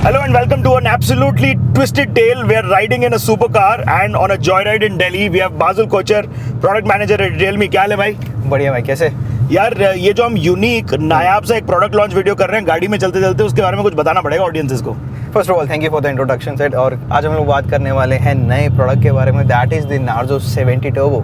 Hello and welcome to an absolutely twisted tale. We are riding in a supercar and on a joyride in Delhi. We have Basul Kocher, product manager at Realme. क्या हाल है भाई? बढ़िया भाई, कैसे? यार ये जो हम यूनिक नायाब सा एक प्रोडक्ट लॉन्च वीडियो कर रहे हैं गाड़ी में चलते चलते, उसके बारे में कुछ बताना पड़ेगा ऑडियंसेस को. First of all thank you for the introduction set. और आज हम लोग बात करने वाले हैं नए प्रोडक्ट के बारे में. That is the Narzo 70 turbo.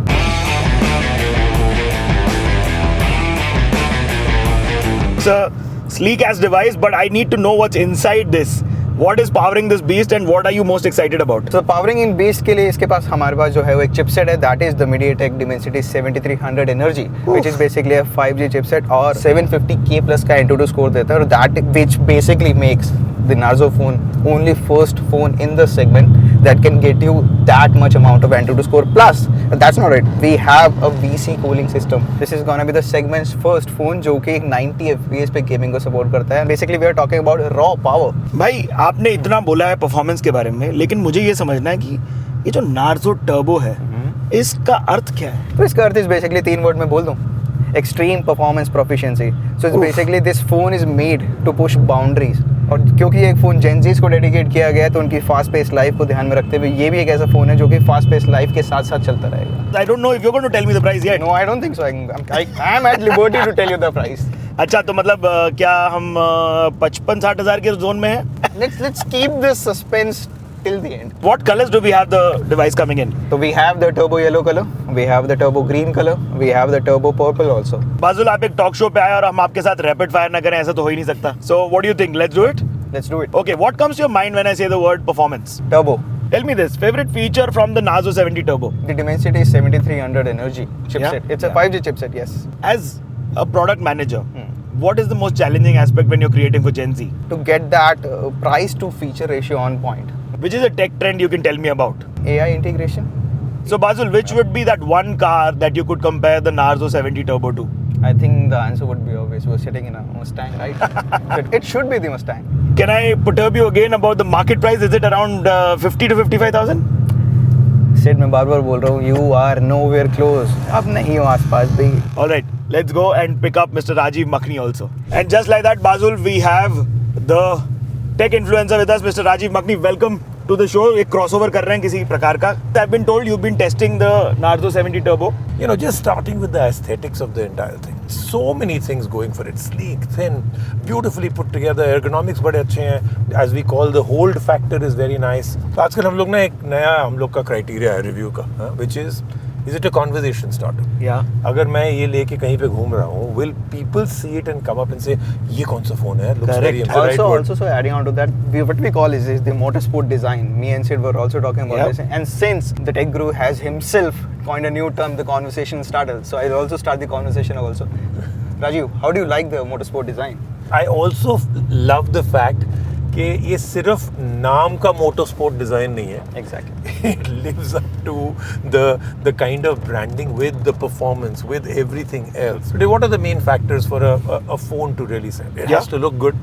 It's a sleek ass device, but I need to know what's inside this. What is powering this beast and what are you most excited about? तो powering इन beast के लिए इसके पास हमारे पास जो है वो एक chipset है. That is the MediaTek Dimensity 7300 energy, which is basically a 5G chipset और 750K प्लस का Antutu स्कोर देता है. और that which basically makes the Narzo phone only first phone in the segment that can get you that much amount of Antutu score. Plus, that's not it. We have a VC cooling system. This is gonna be the segment's first phone जो कि 90 FPS पे gaming को support करता है. Basically, we are talking about raw power. भाई आपने इतना बोला है परफॉर्मेंस के बारे में, लेकिन मुझे ये समझना है कि ये जो नार्जो टर्बो है इसका अर्थ क्या है? तो इसका अर्थ इज बेसिकली 3 वर्ड में बोल दूं. Extreme performance proficiency. So it's basically this phone is made to push boundaries. और क्योंकि ये फोन जेनजीज को डेडिकेट किया गया है तो उनकी फास्ट पेस लाइफ को ध्यान में रखते हुए ये भी एक ऐसा फोन है जो कि फास्ट पेस लाइफ के साथ साथ चलता रहेगा. I don't know if you're going to tell me the price yet. No, I don't think so. I am at liberty to tell you the price. अच्छा, तो मतलब क्या हम 55-60 हज़ार के जोन में हैं? Let's keep this suspense till the end. What colors do we have the device coming in? So we have the turbo yellow color, we have the turbo green color, we have the turbo purple also. बाजुल, आप एक talk show पे आए और हम आपके साथ rapid fire ना करें, ऐसा तो हो ही नहीं सकता. So what do you think? Let's do it? Let's do it. Okay, what comes to your mind when I say the word performance? Turbo. Tell me this, favorite feature from the Narzo 70 Turbo? The Dimensity 7300 energy chipset. Yeah? It's a 5G chipset, yes. As a product manager, what is the most challenging aspect when you're creating for Gen Z? To get that price to feature ratio on point. Which is a tech trend you can tell me about? AI integration. So Basul, which would be that one car that you could compare the Narzo 70 Turbo to? I think the answer would be obvious. We're sitting in a Mustang, right? It should be the Mustang. Can I perturb you again about the market price? Is it around 50 to 55,000? Sid, मैं बार-बार बोल रहा हूँ, you are nowhere close. अब नहीं हो आसपास भी. All right, let's go and pick up Mr. Rajiv Makhni also. And just like that, Basul, we have the tech influencer with us, Mr. Rajiv Makhni. Welcome to the show. एक crossover कर रहे हैं किसी प्रकार का. I've been told you've been testing the Narzo 70 Turbo. You know, just starting with the aesthetics of the entire thing. So many things going for it. Sleek, thin, beautifully put together. Ergonomics बड़े अच्छे हैं. As we call, the hold factor is very nice. तो आजकल हम लोग ना एक नया हम लोग का criteria है review का, which is it a conversation starter? Yeah. अगर मैं ये लेके कहीं पे घूम रहा हूँ, will people see it and come up and say, ये कौन सा phone है? Looks very Also, so adding on to that, what we call is the motorsport design. Me and Sid were also talking about this. And since the tech guru has himself coined a new term, the conversation starter. So I'll also start the conversation also. Rajiv, how do you like the motorsport design? I also love the fact कि ये सिर्फ नाम का motorsport design नहीं है. Exactly. It lives up to the kind of branding with the performance, with everything else. Today, what are the main factors for a phone to really sell? It has to look good,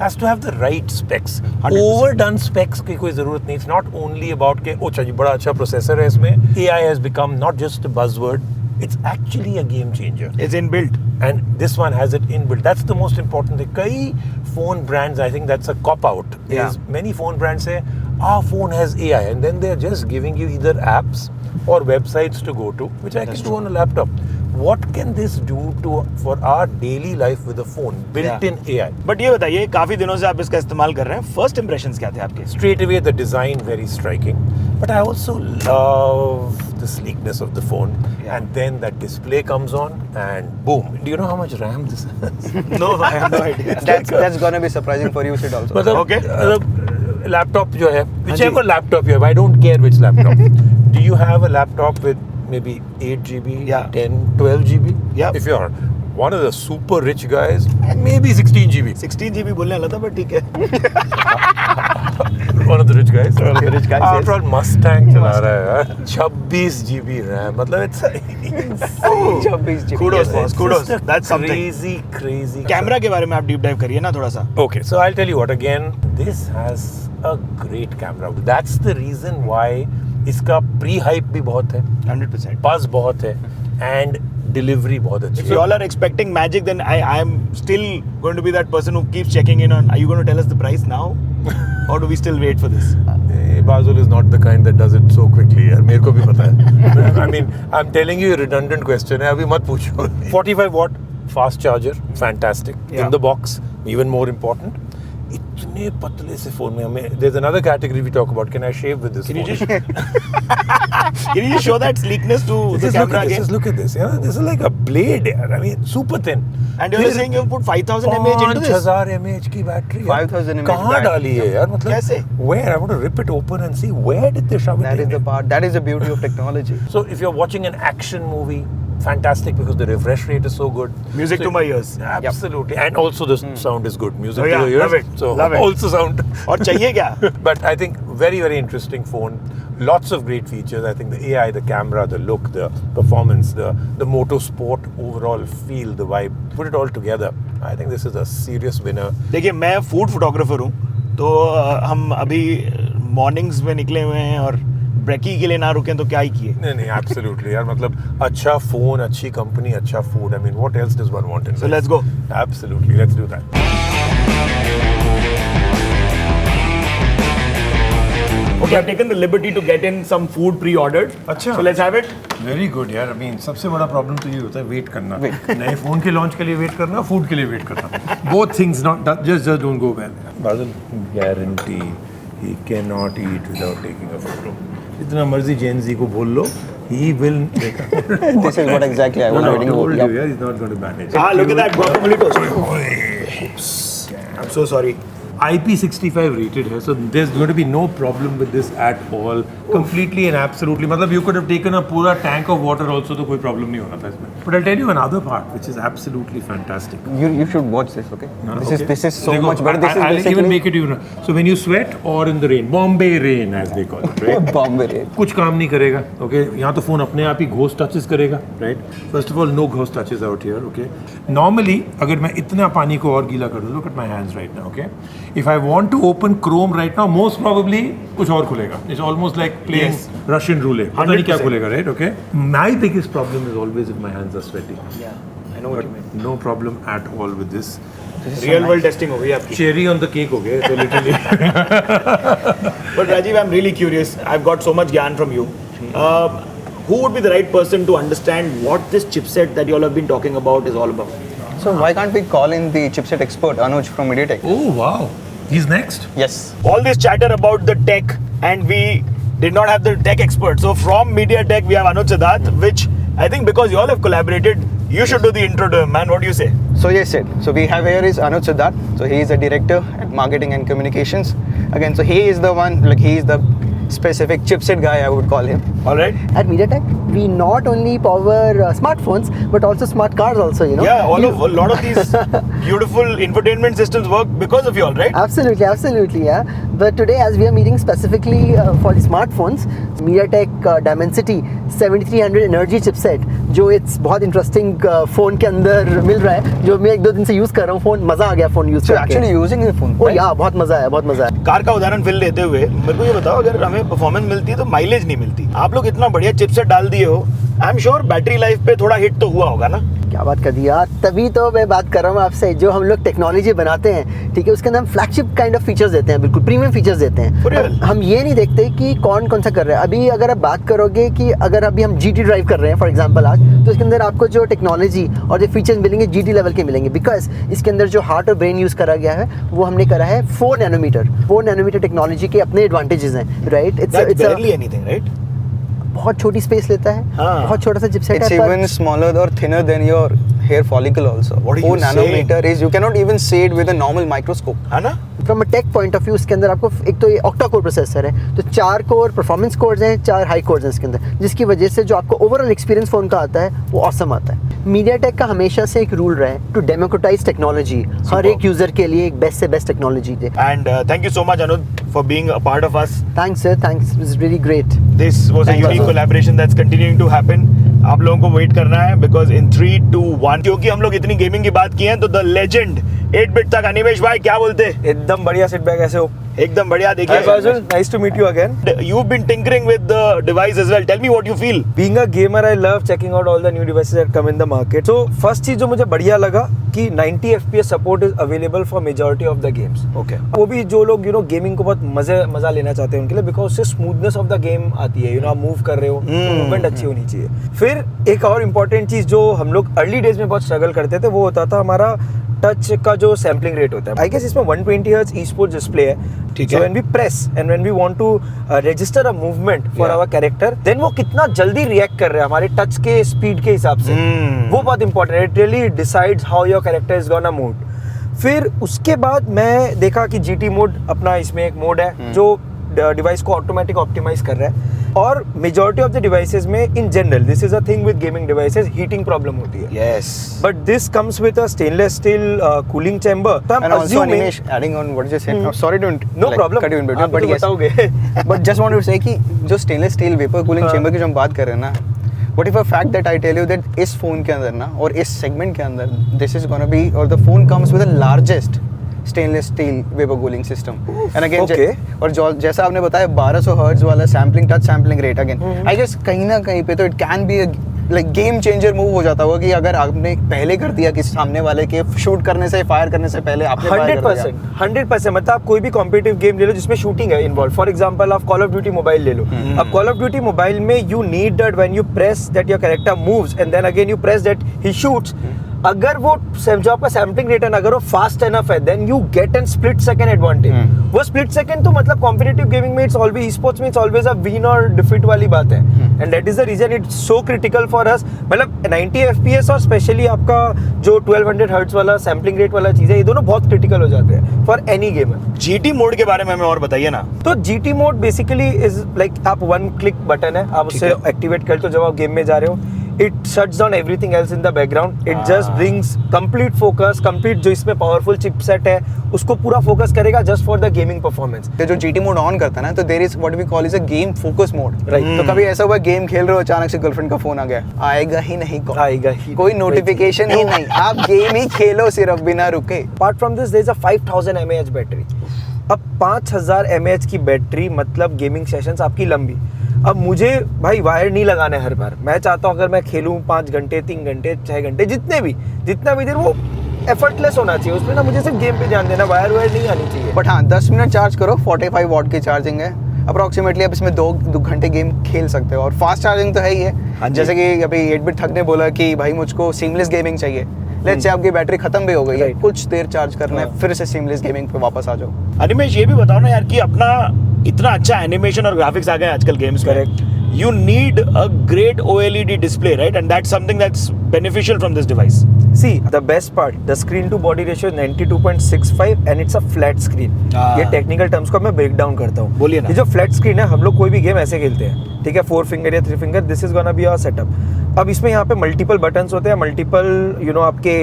has to have the right specs. 100%. Overdone specs की कोई ज़रूरत नहीं. It's not only about कि अच्छा जी बड़ा अच्छा processor है इसमें. AI has become not just a buzzword. It's actually a game changer. It's inbuilt. And this one has it inbuilt. That's the most important thing. कई phone brands, I think that's a cop out. Yeah. Is many phone brands say our phone has AI, and then they're just giving you either apps or websites to go to, which I can do on a laptop. What can this do for our daily life with a phone built-in AI? But ये बताइए, काफी दिनों से आप इसका इस्तेमाल कर रहे हैं. First impressions क्या थे आपके? Straight away, the design very striking, but I also love the sleekness of the phone. Yeah. And then that display comes on, and boom! Do you know how much RAM this has? No, I have no idea. That's gonna be surprising for you, Sid, also. मतलब Okay. laptop जो है, whichever laptop you have, I don't care which laptop. Do you have a laptop with maybe 8 GB, Yeah. 10, 12 GB? Yeah. If you're one of the super rich guys, maybe 16 GB. 16 GB बोलने वाला था, but ठीक है. One of the rich guys. One of the rich guys, After all, Mustang चला रहा है यार. 26 GB RAM. मतलब it's insane. 26 GB. Kudos, Yes, boss. It's Kudos. just a That's something. crazy. Camera के बारे में आप डीप डाइव करिए ना थोड़ा सा. Okay, so I'll tell you what. Again, this has a great camera. That's the reason why इसका pre-hype भी बहुत है. 100%. buzz बहुत है, and डिलीवरी बहुत अच्छी If you all are expecting magic, then I am still going to be that person who keeps checking in on. Are you going to tell us the price now, or do we still wait for this? Basul is not the kind that does it so quickly. यार मेरे को भी पता है. I mean, I'm telling you a redundant question है. अभी मत पूछो. 45 watt fast charger, fantastic. Yeah. In the box, even more important. इतने पतले से फोन में हमें. There's another category we talk about. Can I shave with this Can you phone? just can you just show that sleekness to the Just look camera at this. again? Just look at this. Yeah, this is like a blade. यार. I mean, super thin. And you're saying you put 5,000 mAh into this? 5000 mAh की battery. 5000 mAh कहाँ battery. डाली है यार? मतलब कैसे? Where? I want to rip it open and see where did they shove it That is in. the part. That is the beauty of technology. So if you're watching an action movie, fantastic because the refresh rate is so good. Music So to my ears. Absolutely. And also the sound is good. Music Oh, yeah, to your ears. love it. So Love it. also sound. और चाहिए क्या? But I think very, very interesting phone. Lots of great features. I think the AI, the camera, the look, the performance, the Moto Sport overall feel, the vibe. Put it all together. I think this is a serious winner. देखिए मैं food photographer हूँ, तो हम अभी mornings में निकले हुए हैं और ब्रेकी के लिए ना रुकें तो क्या ही किए. नहीं, absolutely यार. मतलब अच्छा फोन, अच्छी कंपनी, अच्छा food. I mean, what else does one want in So life? let's go. Absolutely. Let's do that. Okay, I've taken the liberty to get in some food pre-ordered. अच्छा. So let's have it. Very good यार. I mean, सबसे बड़ा problem तो ये होता है wait करना. नए फोन के लॉन्च के लिए वेट करना, फूड के लिए वेट करना. Both things not just don't go well. Badal guarantee he can not eat without taking a photo. जितना मर्जी जेन जी को बोल लो, he will make a This is what exactly I was I waiting for. told Yep. you, yeah, he's not going to manage. Ah, look at that guacamole toast. I'm so sorry. IP65 rated है, so there's going to be no problem with this at all. Completely and absolutely. मतलब you could have taken a पूरा tank of water also, तो कोई problem नहीं होना था इसमें. But I'll tell you another part which is absolutely fantastic. You should watch this, okay? Okay. This is so देखो, much better. This is I'll basically even make it even. So when you sweat or in the rain, Bombay rain as they call it, right? Bombay rain. कुछ काम नहीं करेगा, okay? यहाँ तो phone अपने आप ही ghost touches करेगा, right? First of all, no ghost touches out here, okay? Normally, अगर मैं इतना पानी को और गीला कर दूँ, look at my hands right now, okay? If I want to open Chrome right now, most probably कुछ और खुलेगा. It's almost like playing Russian roulette. पता नहीं क्या 100%. खुलेगा, right? Okay? My biggest problem is always if my hands are sweaty. Yeah, I know what you mean. No problem at all with this. Real world testing हो गई आपकी. Cherry on the cake हो गए, so literally. But Rajiv, I'm really curious. I've got so much gyan from you. Who would be the right person to understand what this chipset that you all have been talking about is all about? So why can't we call in the chipset expert Anuj from MediaTek? Oh wow, he's next. Yes. All this chatter about the tech, and we did not have the tech expert. So from MediaTek, we have Anuj Siddharth, which I think because you all have collaborated, you should do the intro to him, man. What do you say? So yes, Sid. So we have here is Anuj Siddharth. So he is a director at marketing and communications. Again, so he is the one, like he is the specific chipset guy, I would call him. All right. At MediaTek, we not only power smartphones but also smart cars also, you know. Yeah, a lot of these beautiful infotainment systems work because of you all, right? Absolutely, yeah. But today, as we are meeting specifically for the smartphones, MediaTek Dimensity 7300 Energy chipset, जो it's बहुत interesting phone के अंदर मिल रहा है, जो मैं 1-2 दिन से use कर रहा हूँ phone, मजा आ गया phone use So करके. actually using the phone. Oh right? yeah, बहुत मजा आया. कार का उदाहरण फिल लेते हुए मेरे को ये बताओ, अगर हमें परफॉर्मेंस मिलती है तो माइलेज नहीं मिलती. आप लोग इतना बढ़िया चिपसेट डाल दिए हो, I am sure battery life पे थोड़ा हिट तो हुआ होगा ना. क्या बात कर दी यार. तभी तो मैं बात कर रहा हूँ आपसे, जो हम लोग टेक्नोलॉजी बनाते हैं, ठीक है, उसके अंदर हम फ्लैगशिप काइंड ऑफ फीचर्स देते हैं, बिल्कुल प्रीमियम फीचर्स देते हैं. For real? हम ये नहीं देखते कि कौन सा कर रहा है. अभी अगर आप बात करोगे कि अगर अभी हम GT ड्राइव कर रहे हैं फॉर एग्जांपल आज, तो इसके अंदर आपको जो टेक्नोलॉजी और जो फीचर्स मिलेंगे GT लेवल के मिलेंगे, बिकॉज इसके अंदर जो हार्ट और ब्रेन यूज़ करा गया है वो हमने करा है 4 नैनोमीटर टेक्नोलॉजी के अपने एडवांटेजेस हैं, right. That's barely anything, right? बहुत छोटी स्पेस लेता है, हाँ. बहुत छोटा सा चिपसेट It's है, even smaller or thinner than your hair follicle also. What are 4 you nanometer is, you cannot even see it with a normal microscope. है ना. From a tech point of view इसके अंदर आपको एक तो ये octa core processor है, तो 4 कोर परफॉर्मेंस कोर्स हैं, 4 हाई कोर्स हैं इसके अंदर, जिसकी वजह से जो आपको ओवरऑल एक्सपीरियंस फोन का आता है वो ऑसम आता है. मीडियाटेक का हमेशा से एक रूल रहा है टू डेमोक्रेटाइज टेक्नोलॉजी, हर एक यूजर के लिए एक बेस्ट से best technology they. And thank you so much, Anuj, for being a part of us. Thanks sir, thanks, it was really great. This was a Thank you, unique sir. collaboration that's continuing to happen. आप लोगों को wait करना है because in 3, 2, 1, क्योंकि हम लोग इतनी gaming की बात की है तो द लेजेंड 8-bit तक अनिमेश भाई क्या बोलते हैं? एकदम बढ़िया. सिट बैक ऐसे हो एकदम बढ़िया. Hi देखिए, Basul, nice to meet you again. you've been tinkering with the device as well. Tell me what you feel. Being a gamer, I love checking out all the new devices that come in the market. So first चीज जो मुझे बढ़िया लगा कि 90 FPS support is available for majority of the games. Okay. वो भी जो लोग गेमिंग को बहुत मजा लेना चाहते हैं उनके लिए, बिकॉज उससे स्मूथनेस ऑफ द गेम आती है. आप मूव कर रहे हो, मूवमेंट अच्छी होनी चाहिए. फिर एक और इम्पोर्टेंट चीज जो हम लोग अर्ली डेज में बहुत स्ट्रगल करते थे, वो होता था हमारा टच का जो सैम्पलिंग रेट होता है. आई गेस इसमें 120 हर्ट्ज ई-स्पोर्ट्स डिस्प्ले है. ठीक So है. when we press and when we want to register a movement for Yeah. our character, then वो कितना जल्दी रिएक्ट कर रहा है हमारे टच के स्पीड के हिसाब से, वो बहुत इंपॉर्टेंट है. It really decides how your character is gonna move. फिर उसके बाद मैं देखा कि GT मोड अपना इसमें एक मोड है जो डिवाइस को ऑटोमेटिक ऑप्टिमाइज कर रहा है. और मेजॉरिटी ऑफ द डिवाइसेस में in general this is a thing with gaming devices, heating problem होती है. Yes. But this comes with a stainless steel cooling chamber. तो And also Animesh, adding on what you said, sorry to No problem. cut you in between, आप but तो yes. बताओगे. But just wanted to say कि जो stainless steel vapour cooling हाँ. Chamber की जो हम बात कर रहे हैं ना, what if a fact that I tell you that इस फोन के अंदर ना और इस सेगमेंट के अंदर this is gonna be or the phone comes with the largest stainless steel vapor cooling system. And again Okay. और जो जैसा आपने बताया 1200 हर्ट्ज वाला sampling touch sampling rate, again I guess कहीं ना कहीं पे तो it can be like game changer move हो जाता होगा कि अगर आपने पहले कर दिया कि सामने वाले के शूट करने से फायर करने से पहले आपने fire कर दिया. 100% मतलब आप कोई भी कॉम्पिटिटिव गेम ले लो जिसमें शूटिंग है इन्वॉल्व. फॉर एग्जांपल आप कॉल ऑफ ड्यूटी मोबाइल ले लो. अब कॉल ऑफ ड्यूटी मोबाइल में you need that when you press that your character moves and then again you press that he shoots. अगर वो जो आपका सैम्पलिंग रेट है ना, अगर वो फास्ट एनफ है, then you get an split second advantage. वो स्प्लिट सेकंड तो मतलब कॉम्पिटिटिव गेमिंग में इट्स ऑलवेज ई-स्पोर्ट्स में इट्स ऑलवेज अ विन और डिफीट वाली बात है. And that is the reason it's so critical for us. मतलब 90 FPS और स्पेशली आपका जो 1200 हर्ट्ज वाला सैम्पलिंग रेट वाला चीज है, ये दोनों बहुत क्रिटिकल हो जाते हैं for any gamer. GT mode के बारे में हमें और बताइए ना. तो GT mode basically is like आप वन क्लिक बटन है, आप उससे एक्टिवेट करते हो जब आप गेम में जा रहे हो. It shuts down everything else in the background. It just brings complete focus. Complete जो इसमें पावरफुल चिपसेट है उसको पूरा फोकस करेगा just for the gaming performance. तो जो GT मोड ऑन करता है ना, तो there is what we call is a game focus mode. Right. तो कभी ऐसा हुआ गेम खेल रहे हो, अचानक से गर्लफ्रेंड का फोन आ गया, आएगा ही नहीं कॉल, आएगा ही कोई नोटिफिकेशन ही नहीं, आप गेम ही खेलो सिर्फ बिना रुके. Apart from this there is a 5000 mAh battery. अब 5000 mAh की बैटरी मतलब गेमिंग सेशंस आपकी लंबी. अब मुझे भाई वायर नहीं लगाना है हर बार. मैं चाहता हूँ अगर मैं खेलूँ 5 घंटे 3 घंटे 6 घंटे जितना भी देर, वो एफर्टलेस होना चाहिए. उसमें ना मुझे सिर्फ गेम पे ध्यान देना, वायर नहीं आनी चाहिए. बट हाँ 10 मिनट चार्ज करो, 45 वॉट की चार्जिंग है अप्रोक्सीमेटली. आप इसमें 2 घंटे गेम खेल सकते हो और फास्ट चार्जिंग तो है ही हाँ है. जी. जैसे कि अभी 8-bit थक ने बोला कि भाई मुझको सीमलेस गेमिंग चाहिए. लेट्स से आपकी बैटरी खत्म भी हो गई है, Right. कुछ देर चार्ज करना है, हाँ. फिर से सीमलेस गेमिंग पे वापस आ जाओ. अनिमेश, ये भी बताओ ना यार कि अपना इतना अच्छा एनिमेशन और ग्राफिक्स आ गए आजकल गेम्स में. Correct. You need a great OLED display, right? And that's something that's beneficial from this device. See, the best part, the screen to body ratio is 92.65 and it's a flat screen. हाँ. ये technical terms को मैं break down करता हूँ. बोलिए ना. ये जो फ्लैट स्क्रीन है, हम लोग कोई भी गेम ऐसे खेलते हैं, ठीक है, 4 फिंगर या 3 finger, this is gonna be our setup. अब इसमें यहाँ पे मल्टीपल बटन्स होते हैं, मल्टीपल आपके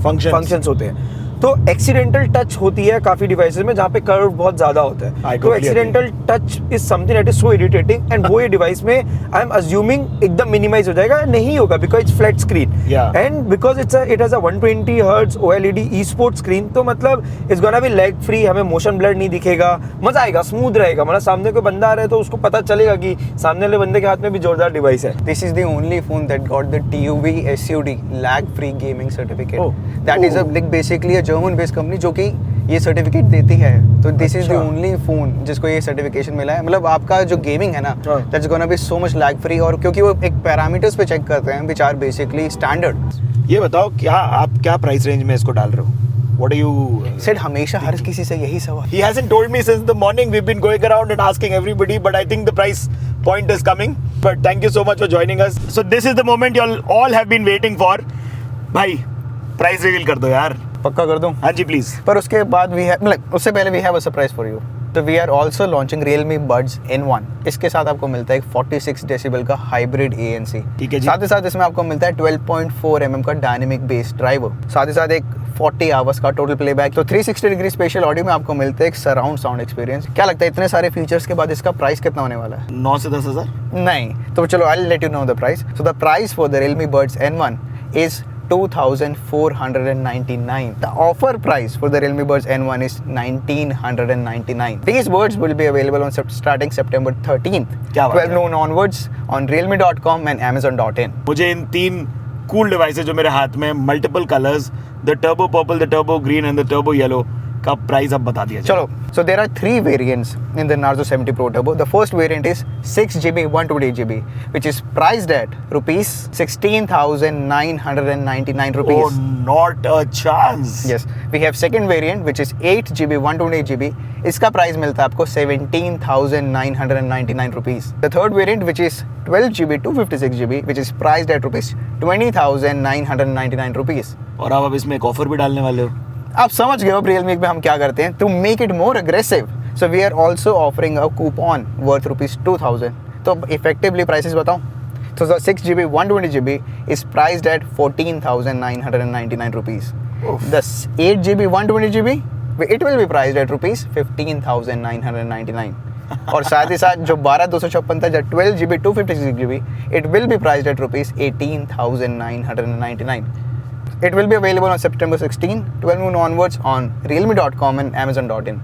फंक्शंस होते हैं. तो एक्सीडेंटल टच होती है काफी डिवाइसेस में जहाँ पे कर्व बहुत ज्यादा होता है. I तो totally accidental touch is something that is so irritating. And वो ये डिवाइस में आई एम अज्यूमिंग एकदम मिनिमाइज हो जाएगा, नहीं होगा because it's flat screen. Yeah. And because it has a 120 hertz OLED esports screen, तो मतलब it's gonna be lag free. हमें मोशन ब्लर नहीं दिखेगा, मजा आएगा, स्मूथ रहेगा. मतलब सामने कोई बंदा आ रहा है तो उसको पता चलेगा कि सामने वाले बंदे के हाथ में भी जोरदार डिवाइस है. This is the only phone that got the TUV SUD lag-free gaming certificate. Oh. That is a like basically a German-based company जो कि ये सर्टिफिकेट देती है. तो दिस इज द अच्छा. ओनली फोन जिसको ये सर्टिफिकेशन मिला है. मतलब आपका जो गेमिंग है ना, हाँ. That's gonna be so much lag free. और क्योंकि वो एक पैरामीटर्स पे चेक करते हैं व्हिच आर बेसिकली स्टैंडर्ड. ये बताओ आप क्या प्राइस रेंज में इसको डाल रहे हो? What are you सेड हमेशा हर किसी से यही सवाल. He hasn't told me since the morning. We've been going around and asking everybody, but I think the price point is coming. But thank you so much for joining us. So this is the moment you all have been waiting for. भाई price reveal कर दो यार. पक्का कर दूं? हाँ जी please. पर उसके बाद वी हैव मतलब उससे पहले we have a surprise for you. तो we are also launching Realme Buds N1. इसके साथ आपको मिलता है एक 46 डेसिबल का हाइब्रिड ANC. ठीक है जी. साथ ही साथ इसमें आपको मिलता है 12.4 mm का डायनेमिक बेस ड्राइवर. साथ ही साथ एक 40 आवर्स का टोटल प्लेबैक. तो 360 डिग्री स्पेशल ऑडियो में आपको मिलता है एक सराउंड साउंड एक्सपीरियंस. क्या लगता है इतने सारे फीचर्स के बाद इसका प्राइस कितना होने वाला है? 9 से 10 हज़ार. नहीं, तो चलो I will let you know the price. So the price for the Realme Buds N1 is 2,499. The offer price for the Realme Buds N1 is 1,999. These buds will be available on starting September 13th, क्या बात 12 है? noon onwards on realme.com and amazon.in. मुझे इन 3 cool devices जो मेरे हाथ में multiple colours, the turbo purple, the turbo green and the turbo yellow का price अब बता दिया जाए। Chalo, so there are 3 variants in the Narzo 70 Pro Turbo. The first variant is 6GB 128GB, which is priced at rupees 16,999 rupees. Oh, not a chance. Yes, we have second variant which is 8GB 128GB. इसका price मिलता है आपको 17,999 rupees. The third variant which is 12GB 256GB, which is priced at rupees 20,999 rupees. और आप अब इसमें एक offer भी डालने वाले हो। आप समझ गए हो रियलमी में हम क्या करते हैं to make it more aggressive. So we are also offering a coupon worth rupees 2,000. तो इफेक्टिवली प्राइसेस बताऊं तो 6GB 120GB is priced at 14,999 rupees. The 8GB 120GB it will be priced at rupees 15,999. और साथ ही साथ जो 12/256 था 12GB 256GB it will be priced at rupees 18,999. It will be available on September 16, 12 noon onwards on realme.com and amazon.in.